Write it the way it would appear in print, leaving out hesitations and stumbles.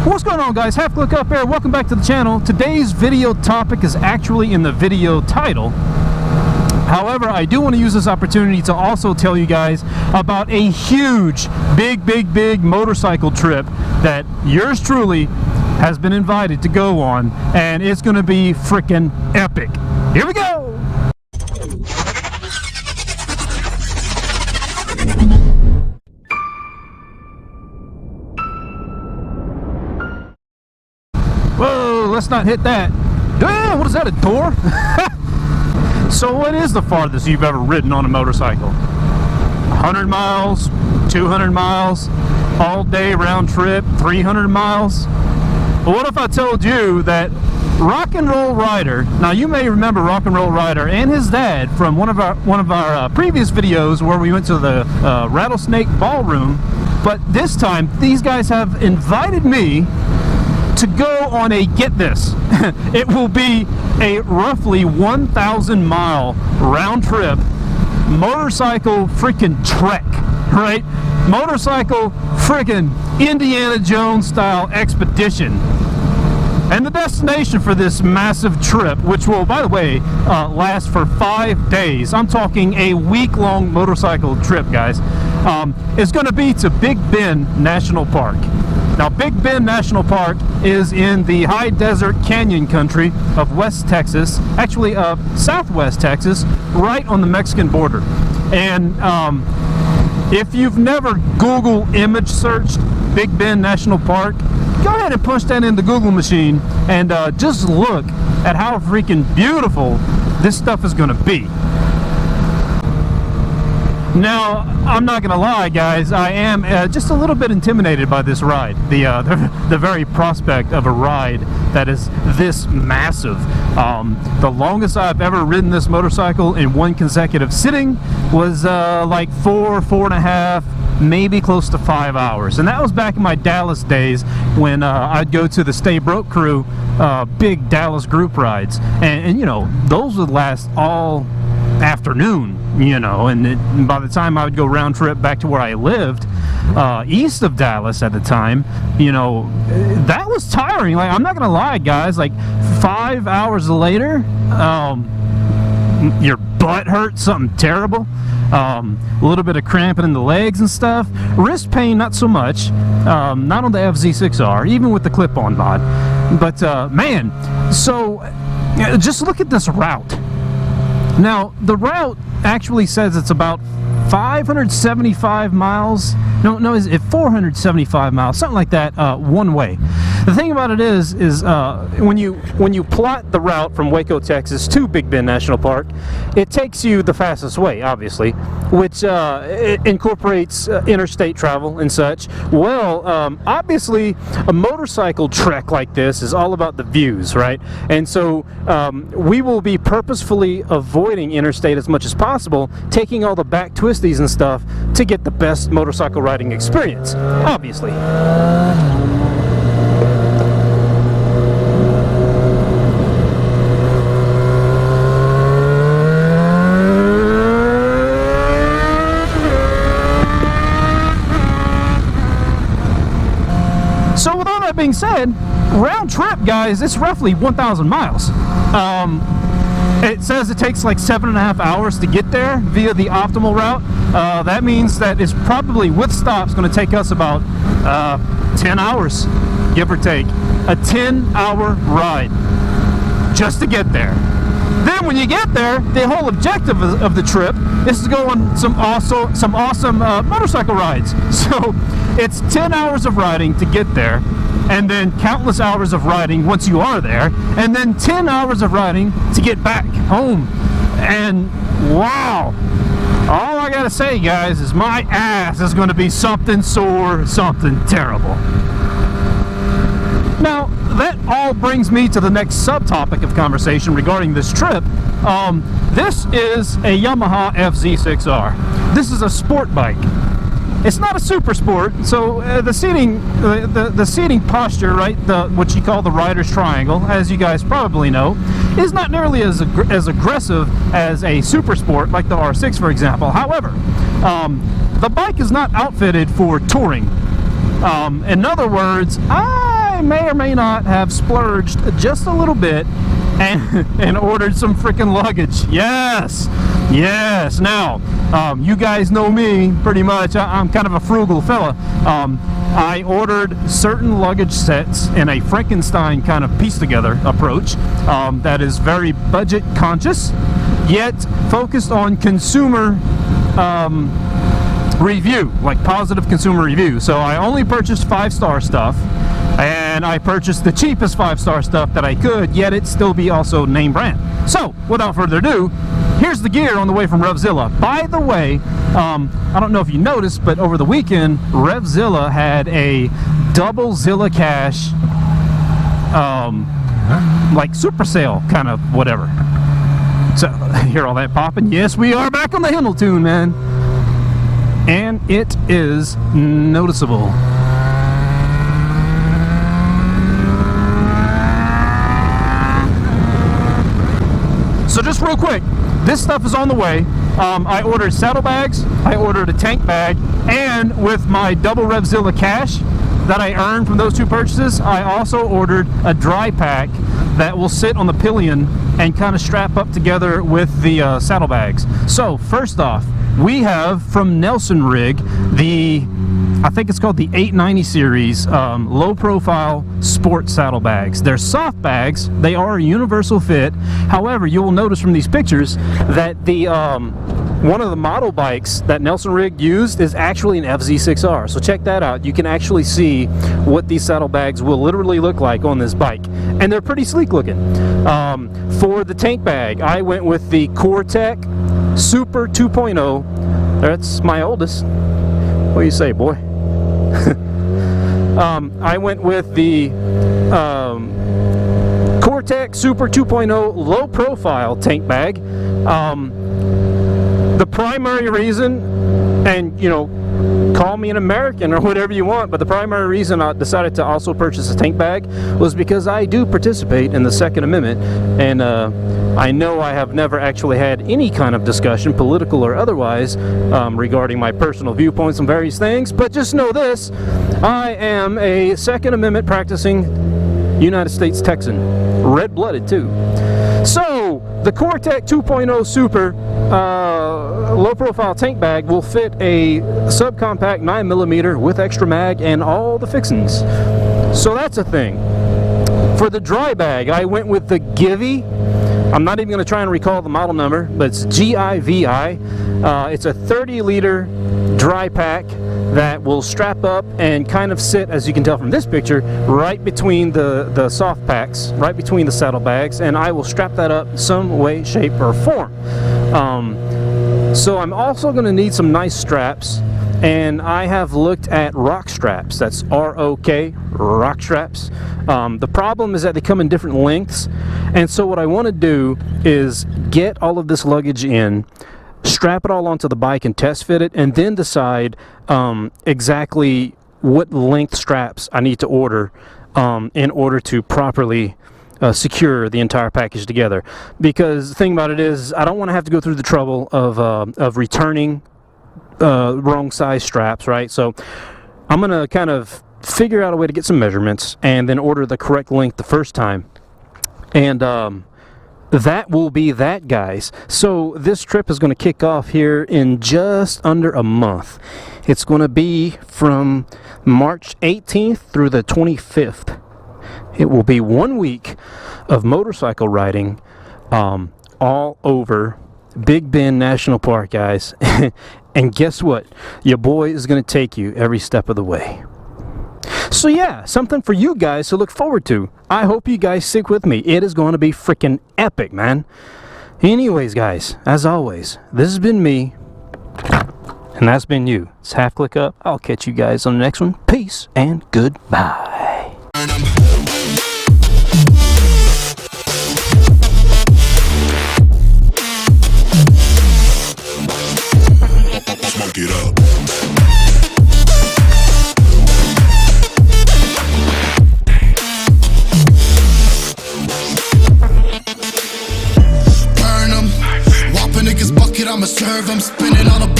What's going on, guys? Halfclickup here. Welcome back to the channel. Today's video topic is actually in the video title. However, I do want to use this opportunity to also tell you guys about a huge, big motorcycle trip that yours truly has been invited to go on, and it's going to be freaking epic. Here we go! Whoa, let's not hit that. Damn, what is that, a door? So what is the farthest you've ever ridden on a motorcycle? 100 miles, 200 miles, all day round trip, 300 miles? Well, what if I told you that Rock and Roll Rider, now you may remember Rock and Roll Rider and his dad from one of our previous videos where we went to the Rattlesnake Ballroom, but this time these guys have invited me to go on a, get this, it will be a roughly 1,000 mile round trip motorcycle freaking trek, right? Motorcycle freaking Indiana Jones style expedition. And the destination for this massive trip, which will, by the way, last for 5 days, I'm talking a week-long motorcycle trip, guys, is going to be to Big Bend National Park. Now, Big Bend National Park is in the high desert canyon country of West Texas, actually Southwest Texas, right on the Mexican border. And if you've never Google image searched Big Bend National Park, go ahead and punch that in the Google machine and just look at how freaking beautiful this stuff is going to be. Now, I'm not going to lie, guys, I am just a little bit intimidated by this ride. The very prospect of a ride that is this massive. The longest I've ever ridden this motorcycle in one consecutive sitting was like 4.5, maybe close to 5 hours. And that was back in my Dallas days when I'd go to the Stay Broke Crew big Dallas group rides. And you know, those would last all afternoon, you know, and by the time I would go round trip back to where I lived east of Dallas at the time, you know, that was tiring. Like, I'm not gonna lie, guys, like 5 hours later, your butt hurts something terrible, a little bit of cramping in the legs and stuff, wrist pain not so much, not on the FZ6R, even with the clip-on mod, but man, so just look at this route. Now, the route actually says it's about 575 miles. No, is it 475 miles? Something like that, one way. The thing about it is when you plot the route from Waco, Texas to Big Bend National Park, it takes you the fastest way, obviously, which it incorporates interstate travel and such. Well, obviously, a motorcycle trek like this is all about the views, right? And so we will be purposefully avoiding interstate as much as possible, taking all the back twisties and stuff to get the best motorcycle riding experience, obviously. So with all that being said, round trip, guys, it's roughly 1,000 miles. It says it takes like 7.5 hours to get there via the optimal route. That means that it's probably, with stops, going to take us about 10 hours, give or take. A 10-hour ride just to get there. Then when you get there, the whole objective of the trip is to go on some awesome motorcycle rides. So it's 10 hours of riding to get there, and then countless hours of riding once you are there, and then 10 hours of riding to get back home. And wow, all I gotta say, guys, is my ass is going to be something sore, something terrible. Now, that all brings me to the next subtopic of conversation regarding this trip. This is a Yamaha FZ6R. This is a sport bike. It's not a super sport, so the seating posture, right, what you call the rider's triangle, as you guys probably know, is not nearly as aggressive as a super sport like the R6, for example. However, the bike is not outfitted for touring. In other words, I I may or may not have splurged just a little bit and ordered some freaking luggage. Yes. Now, you guys know me pretty much. I'm kind of a frugal fella. I ordered certain luggage sets in a Frankenstein kind of piece together approach that is very budget conscious, yet focused on consumer review, like positive consumer review. So I only purchased 5-star stuff, and I purchased the cheapest 5-star stuff that I could, yet it still be also name brand. So without further ado, here's the gear on the way from RevZilla. By the way, I don't know if you noticed, but over the weekend, RevZilla had a double Zilla Cash, like super sale kind of whatever. So, hear all that popping? Yes, we are back on the Hindle tune, man. And it is noticeable. So just real quick, this stuff is on the way. I ordered saddlebags, I ordered a tank bag, and with my double RevZilla cash that I earned from those two purchases, I also ordered a dry pack that will sit on the pillion and kind of strap up together with the saddlebags. So first off, we have from Nelson Rig the, I think it's called the 890 series low profile sport saddlebags. They're soft bags, they are a universal fit. However, you will notice from these pictures that the one of the model bikes that Nelson Rig used is actually an FZ6R. So check that out. You can actually see what these saddlebags will literally look like on this bike. And they're pretty sleek looking. For the tank bag, I went with the Core-Tech Super 2.0. That's my oldest. What do you say, boy? I went with the Core-Tech Super 2.0 low profile tank bag. The primary reason, and you know, call me an American or whatever you want, but the primary reason I decided to also purchase a tank bag was because I do participate in the Second Amendment, and I know I have never actually had any kind of discussion, political or otherwise, regarding my personal viewpoints on various things, but just know this: I am a Second Amendment practicing United States Texan, red-blooded too. So the Core-Tech 2.0 Super low-profile tank bag will fit a subcompact 9mm with extra mag and all the fixings. So that's a thing. For the dry bag, I went with the Givi. I'm not even going to try and recall the model number, but it's Givi. It's a 30-liter dry pack that will strap up and kind of sit, as you can tell from this picture, right between the soft packs, right between the saddlebags, and I will strap that up some way, shape, or form. So I'm also going to need some nice straps, and I have looked at rock straps. That's R-O-K, rock straps. The problem is that they come in different lengths, and so what I want to do is get all of this luggage in, strap it all onto the bike and test fit it, and then decide exactly what length straps I need to order in order to properly secure the entire package together. Because the thing about it is, I don't want to have to go through the trouble of returning wrong size straps, right? So I'm going to kind of figure out a way to get some measurements and then order the correct length the first time. And that will be that, guys. So this trip is going to kick off here in just under a month. It's going to be from March 18th through the 25th. It will be 1 week of motorcycle riding all over Big Bend National Park, guys. And guess what? Your boy is going to take you every step of the way. So yeah, something for you guys to look forward to. I hope you guys stick with me. It is going to be freaking epic, man. Anyways, guys, as always, this has been me, and that's been you. It's Half Click Up. I'll catch you guys on the next one. Peace and goodbye. Smoke it up. I'ma serve them, spinning on a